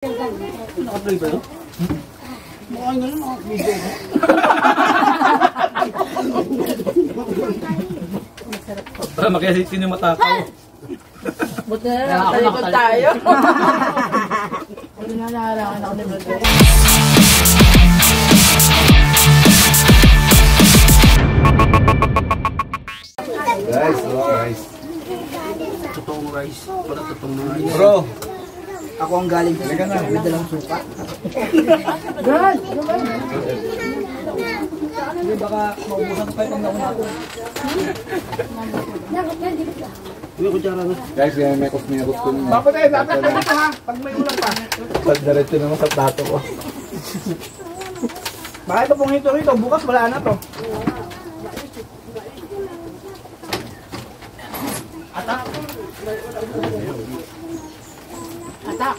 Naka-play ba yun? Mukha nga lang naka-video. Para makiyasitin yung mata ko. Buti na lang, talikod tayo. Hindi na nakarangan ako ni Brother. Guys, rice. Totoong rice. Wala totoong rice. Bro! Ako ang galing sa Halika na. may dalang suka. God! Hindi, baka maubusan ko kayo ng nauna ako. Uy, kutsara na. Guys, kaya may kusmiyabot ko nyo. Dapat dito ha, pag may ulam pa. Pag-diretso naman sa plato ko. Baka ito pong hito-hito, bukas wala na to. Atak. Atak!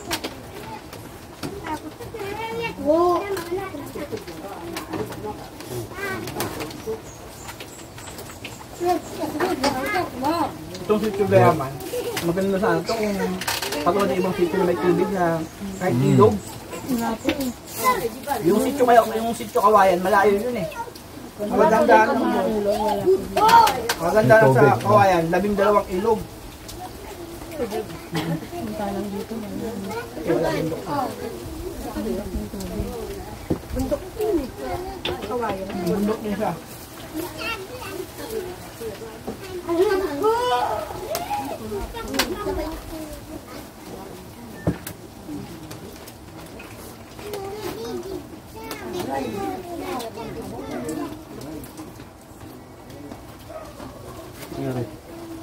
Itong sityo gayaman, maganda sana ito kung pagod na ibang sityo na may tubig na kahit ilog. Yung sityo kawayan, malayo yun eh. Magandaan lang sa kawayan, 12 ilog. Punta lang dito. Eh, wala bundok. Bundok din eh. Kawayan. Bundok din siya.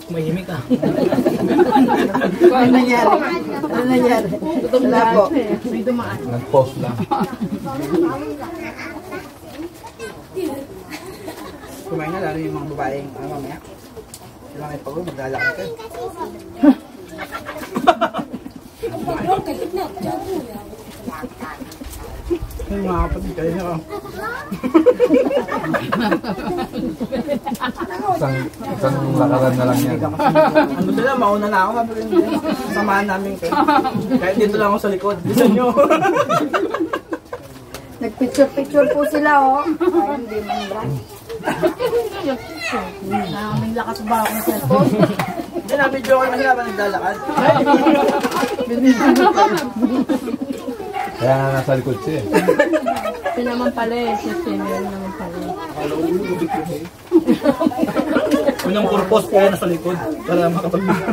Mahimik ah. Ano nangyari? Ano nangyari? Gutom na po. May dumaan. Nag-pause lang. Kumain na lalo yung mga babaeng mamaya. Sila may pagod, maglalakad kayo. Yung mga kapatid kayo na Isang lakaran na lang yan. ano sila, mauna na ako. Sabi ko hindi. Samahan namin kayo. Kahit dito lang ako sa likod. Bisa nyo. Nagpicture-picture po sila oh. Ay, hindi man lang. Naming lakas ba akong cellphone? Hindi, nabidyo ko na sila ba naglalakad. Kaya nga nasa likod siya eh. Ito naman pala eh. Meron naman pala eh. Unang purpose kaya nasa likod. Para makapag-video.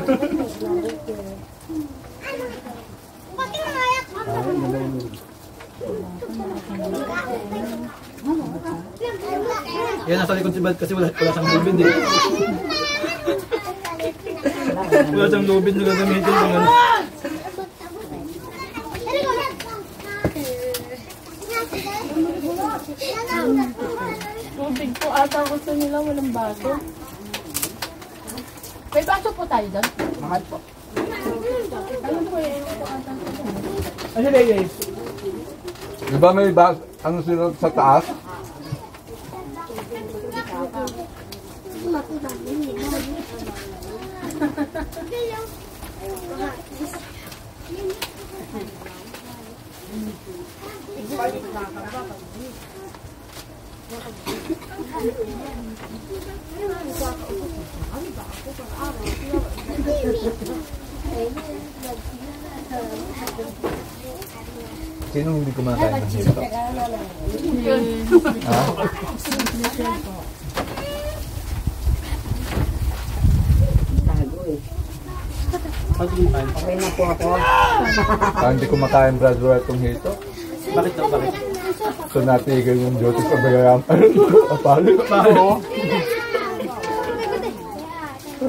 Yan, nasa likod si Bad kasi wala siyang lubid eh. Wala siyang lubid na gagamitin kung ano. Tubig po ata gusto nila, walang baso. May baso po tayo doon? Mahal po. Ano po eh? Ano sila guys? Di ba may ano sila sa taas? Sino hindi kumakain ng hito? Ha? Okay na po ako. Hindi kumakain brother itong hito? Bakit daw? Bakit? So natigil yung duty sa bagayam. Apalo? Oo.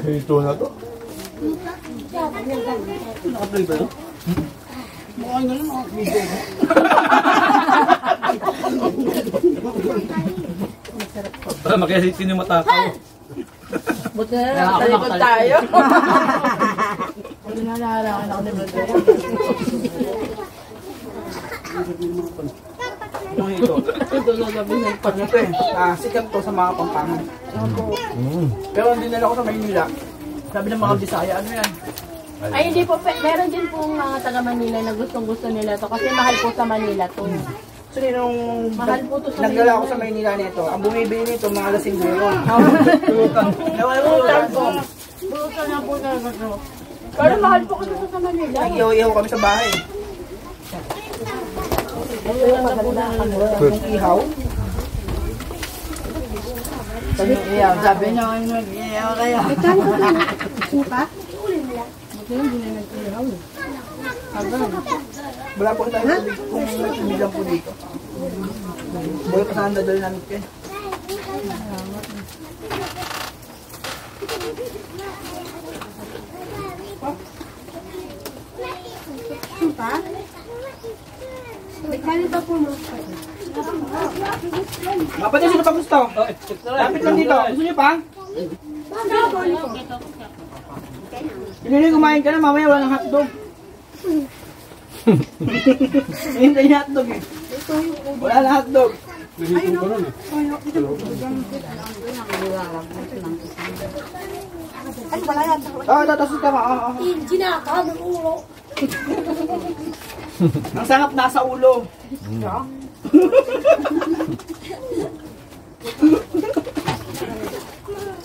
Hito na to. Naka-play ba yun? Mukha nga lang naka-video. Para makiyasitin yung mata ko. Buti na lang, talikod tayo. Hindi na nakarangan ako ni Brother. Yung ito. Ito na gabi ng Ano to eh, sikat to sa mga Pampangan. Pero hindi nila ako sa Maynila. Sabi ng mga Bisaya, ano yan? Ay, hindi po. Meron din pong mga taga Manila na gustong-gusto nila to kasi mahal po sa Manila to. Actually, nung Mahal po to sa nagdala ako Manila. sa Maynila nito, ang bumibili nito, mga lasinggero. Burutan po. Burutan na po talaga to. Pero mahal po kasi sa Manila. Nag-ihaw-ihaw kami sa bahay. Ito yung maganda. Yung ihaw. Iyaw, sabi niyo, iyaw kayo. Wala po tayo tubig kung may tubig lang po dito. Boy, pasahan na dali namin kayo. Kapatid, sino pa gusto? Lapit lang dito. Gusto niyo pa? Pinili, kumain ka na. Mamaya wala ng hotdog. Hintay niya hotdog eh. Wala na hotdog. Tatasot ka ka. Ang sangap nasa ulo.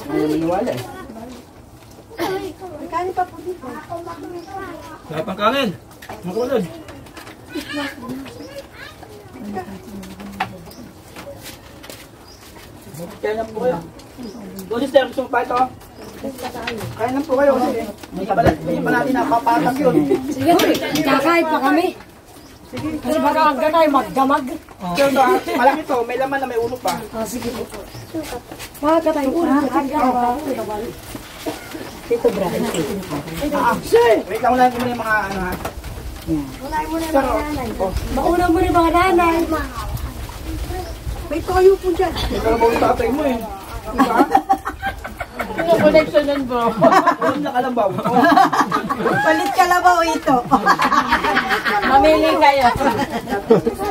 Ayaw maniwala eh. Lahat ng kanin. Makulod. Kaya na po kayo. O sister, gusto mo pa ito? Kaya na po kayo kasi hindi pa natin napapatag yun. Sige, kakain pa kami. Kasi baka hanggang tayo magdamag. So ito, malaki to, may laman na may ulo pa. Sige po. Baka tayo ulo. Tito Brian. Wait lang, unahin ko muna yung mga ano ha. Unahin mo na yung mga nanay. Mauna mo na yung mga nanay. May toyo po dyan. May kalabaw yung tatay mo eh. Diba? Yung connection nun bro. Alam na kalabaw. Palit kalabaw ito. Mamili kayo.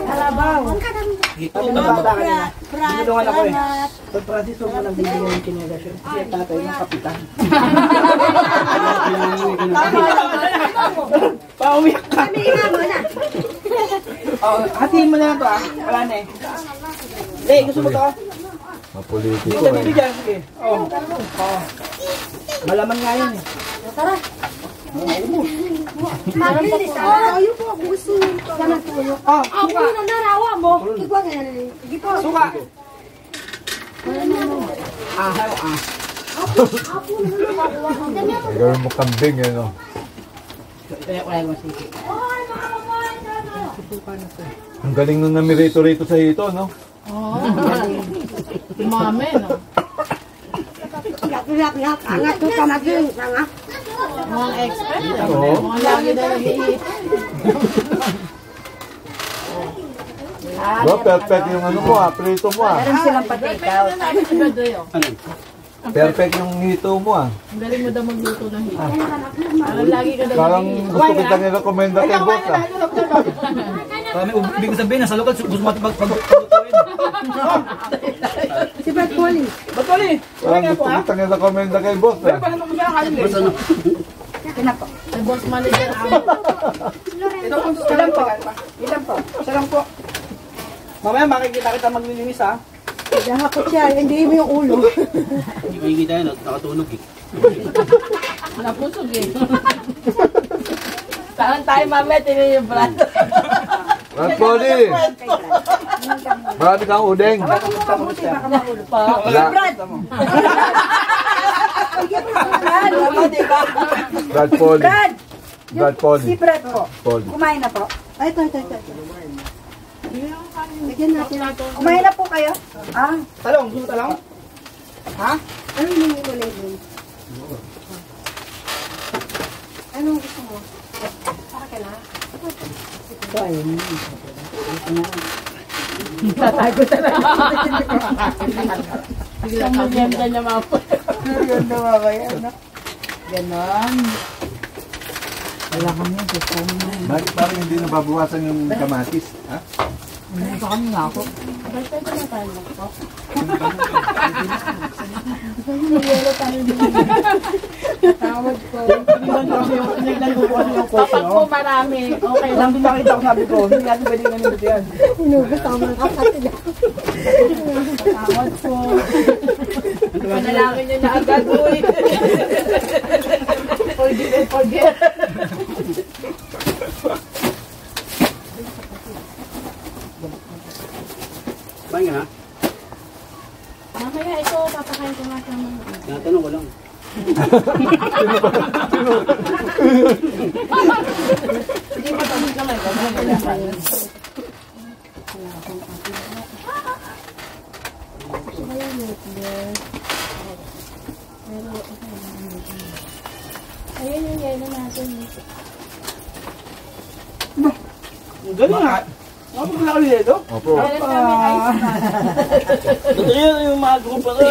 Kalabaw. Sabi ng bata kanina, binulungan ako eh. Pag Francis, huwag mo nang bibigyan yung kinegasyon. Kasi yung tatay yung kapitan. Paumiyak ka. Hatiin mo na lang to ah. Wala na eh. Hey, gusto mo to? Mapolitiko Hindi ka eh. bibigyan. Sige. Oo. Malaman nga yun eh. Tara. Mabilis. Toyo po. Gusto ka na toyo. Oh, Ako suka. yung narawa mo. Ikaw nga. Ikaw. Suka. Ahaw ah. Ay, gawin mo kambing eh, no? Ang galing nung namirito rito sa hito, no? Mami, no? Yak. Angat ko ka maging. Angat. Mga expert. Oo. Mga lagi na nag-iit. Diba, perfect yung ano mo ah, prito mo ah. Meron silang patikaw. Perfect yung hito mo ah. Ang galing mo daw magluto ng hito. Parang lagi ka daw Parang nag-iit. gusto kita nirekomenda kay boss ah. Kami, ibig ko sabihin, nasa lokal, gusto mo paglutuin. Si Brad Polly. Ba't wali? Parang gusto kita nirekomenda kay boss ah. Paano mo siya kanin eh? Ay, boss manager ako. Ito po, ilan po? Ilan po? Isa lang po. Mamaya makikita kita maglilinis ha. Nahakot siya. Hindi mo yung ulo. Hindi makikita yan, nakatulog eh. Napusog eh. Saan tayo mamaya, tinin yung brad. Brad Polly! Marami kang udeng. Wala. Brad Polly. Brad! Brad Polly. Si Brad po. Polly. Kumain na po. Ay, ito. Lagyan natin. Kumain na po kayo? Ah, Talong, gusto mo talong? Ha? Ano yung kulay din? Anong gusto mo? Para ka na? Tatago talaga. Biglang maganda niya mapo. ganda ba ba yan? Ganon. Wala kami. Bakit parang hindi nababawasan yung kamatis? Ha? Sa kanila ako. Basta ito na tayo po. May yelo tayo dito. Tawad ko. Tingnan ko kasi yung tinignan ko ano yung coach, Kapag po marami, okay lang. Lang din nakita ko, sabi ko, hindi natin pwede namin yan. Inubos ako mga kapatid. Tawad po. Panalangin nyo na agad, uy. Forgive and forget. Bain ka na? Mamaya ito, papakain ko nga sa mga. Tinatanong ko lang. Hindi mo tapos naman. Ayun yung yelo natin. Ang galing ha. Nakapagpala kayo dito? Opo. Meron kami ice cream. Ito yun yung mga grupo ko.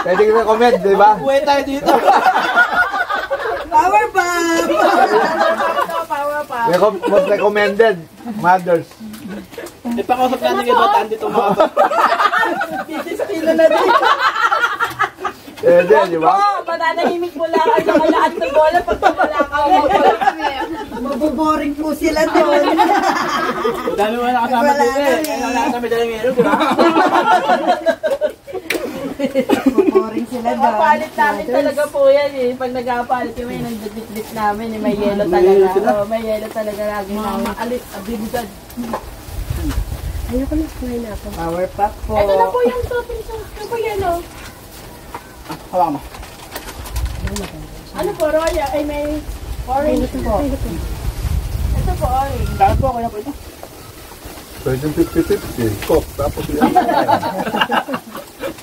Pwede ka comment, di ba? Buhay tayo dito. Power bomb! Power pa. Most recommended mothers. Ipakausap natin yung bataan dito mga ba. Sila na din. Pwede, di ba? Oo, mananahimik mo lang at saka lahat ng bola pag wala ka. Mabuboring po sila doon. Dami mo na kasama dito eh. Kaya wala kami dalang meron, di ba? Mabuboring sila doon. Nagapalit namin talaga po yan eh. Pag nagapalit yung may nagdidit namin eh. May yelo talaga. Oo, may yelo talaga lagi namin. Alit, abilidad. Ayoko na kumain ako. Power pack po. Ito na po yung topping sauce. Ito po yelo. Hawak mo. Ano po, Roya? Ay, may orange po. Ito po, orange. Dahil po, kaya po ito. Pwede 50-50. Coke, tapos yan.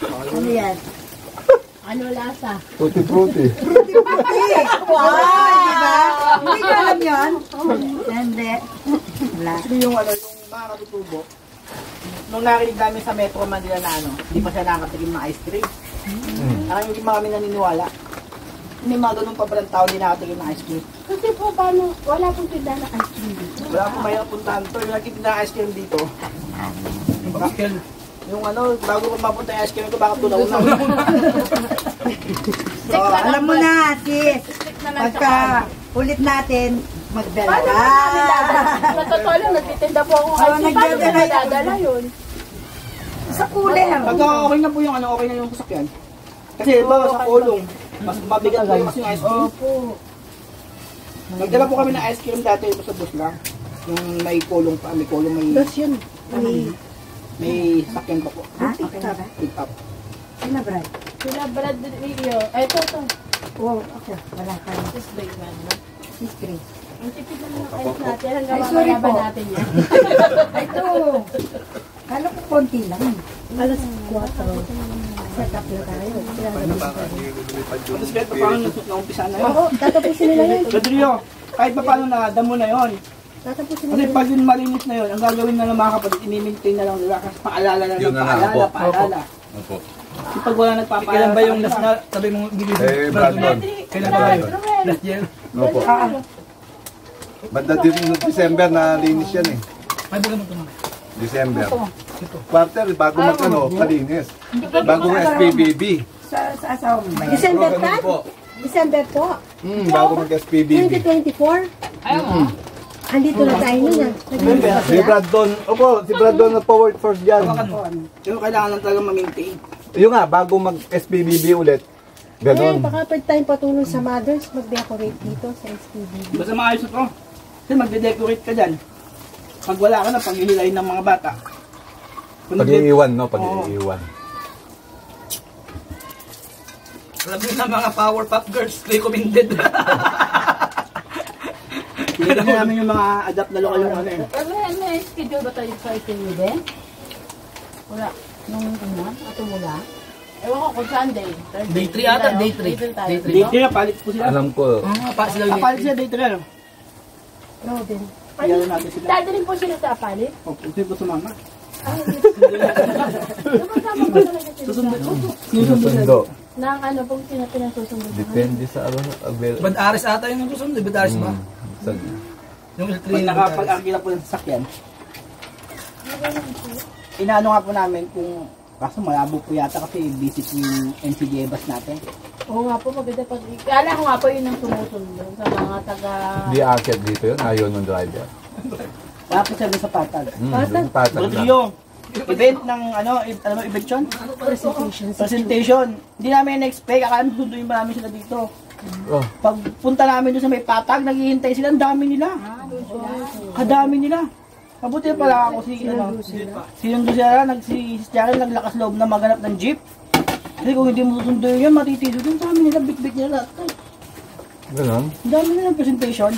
Ano yan? Ano lasa? Tutti-frutti. Wow! Diba? Hindi ko alam yun. Hindi. Wala. Ito yung ano, yung mga katutubo. Nung narinig namin sa Metro Manila na ano, hindi pa siya nakakatigim ng ice cream. Parang hindi pa kami naniniwala. Hindi mga ganun pa palang tao din nakakatigim ng ice cream. Kasi po, paano? Wala pong tinda na ice cream dito. Wala akong may puntahan to. Yung nagtitinda ng ice cream dito. Yung ano, bago ko mapunta yung ice cream ko, baka tunaw na. Alam mo na, sis. Stick na lang Pagka ulit natin, magdala Paano ka. ba namin dadala? Sa totoo lang, nagtitinda po akong ice cream. Paano nagdadala ba yun. dadala yun? Sa cooler. Pagka okay na po yung ano, okay na yung sasakyan. Kasi ba sa kulong, mas mabigat po kasi yung ice cream. Opo. Nagdala po kami ng ice cream dati ito sa bus lang. Yung may kulong pa, may kulong, may Dos yun. may sakyan pa po. Ha? Ikaw ba? Pick up. Sino, Brad? Sila Brad Rio. Ay, ito. Wow, ako. Wala ka na. This big man, no? Sis Grace. Ang tipid naman ng ice natin. Hanggang Ay, sorry mamaya ba po. natin yan? Ito. Kala ko konti lang. Alas 4. Set up na tayo. Tapos kahit pa paano naumpisa na yun. Oo, tatapusin nila yun. Rodrigo, kahit pa paano damo na yun. Tatapusin Kasi nila. pag yun malinis na yun, ang gagawin na ng mga kapatid, inimintain na lang nila. Kasi paalala na lang, Yun na lang paalala, po. paalala. Opo. Yung pag wala nagpapaalala. Kailan ba yung last na sabi mong gilid? Eh, Brandon. Kailan ba kayo? Last year? Opo. Banda din ng December na linis yan eh. Ay, baga mo ito mga. December. Quarter, bago mag-ano, kalinis. Bago ng SPBB. Sa asawa mo ba yan? December Ganun 10? po. December po. Bago mag-SPBB. 2024? Andito na tayo nun ah. Si Brandon, opo, si Brandon na powered force dyan. Yung kailangan lang talaga ma-maintain. Yung nga, bago mag-SPBB ulit. Eh, Ganon. baka pwede tayong patulong sa mothers mag-decorate dito sa SPB. Basta maayos ito. Kasi magde-decorate ka dyan. Pag wala ka na, paghihilayin ng mga bata. Pag-iiwan, no? Pag-iiwan. Alam niyo na mga power pop girls, recommended. Hindi na namin yung mga adapt na lokal yung ano eh. May schedule ba tayo sa itinyo din? Wala. Nung ano? Ato mula? Ewan ko kung saan day. Day 3 ata, day 3. Day 3. Day 3 na, palit po sila. Alam ko. Pa sila yung Palit sila day 3 ano? Robin. Pagano natin sila. Dati rin po sila sa palit. O, hindi po sumama. Napasama ko talaga sila. Sinusundo. Nang ano pong pinasusunod. Depende sa ano. Bad Aris ata yung susunod, Bad Aris ba? Sa Yung Pag L3 nakapag-argue na po ng sasakyan, Inaano nga po namin kung kaso malabo po yata kasi visit yung NCDA bus natin. Oo nga po, maganda pag... Kala ko nga po yun ang sumusundo sa mga taga... Hindi aakyat dito yun, ayaw ng driver. Wala po sabi sa patag. Patag? Patag Buti lang. yung event ng event yun? Presentation. Hindi namin na-expect, akala mo sunduin ba namin sila dito. Oh, Pagpunta namin doon sa may patag, naghihintay sila, ang dami nila. Kadami nila. Mabuti pala ako sinundo sila, si Jaren naglakas loob na maganap ng jeep. Kasi kung hindi mo susunduin yan, matitiso doon. Dami nila, bit-bit nila lahat. ganun. Ang dami nila presentation.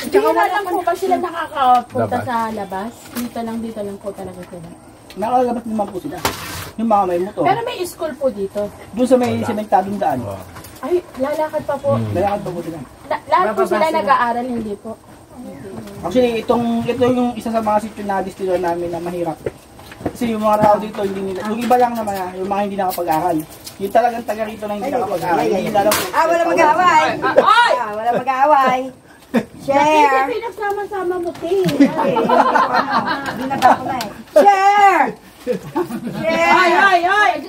Tsaka wala lang po ba sila nakakapunta Labas. sa labas? Dito lang po talaga sila. Nakalabas naman po sila. Yung mga may motor. Pero may school po dito. Doon sa may sementadong daan. Oh. Ay, lalakad pa po. Lalakad pa po sila. Lahat po sila nag-aaral, hindi po. Actually, ito yung isa sa mga sityo na distiller namin na mahirap. Kasi yung mga tao dito, hindi nila, yung iba lang naman, yung mga hindi nakapag-aral. Yung talagang taga rito na hindi nakapag-aral. Hindi nila alam. Wala mag-away. Wala mag-away. Share. Pinagsama-sama mo, Ting. Hindi na ako na eh. Share! Share! Ay!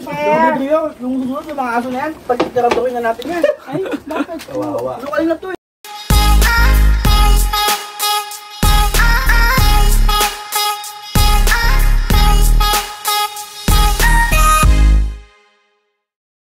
Share! Yung susunod, yung mga aso na yan, pag-itirantuin na natin yan. Ay, bakit? Kawawa. Ano kayo na to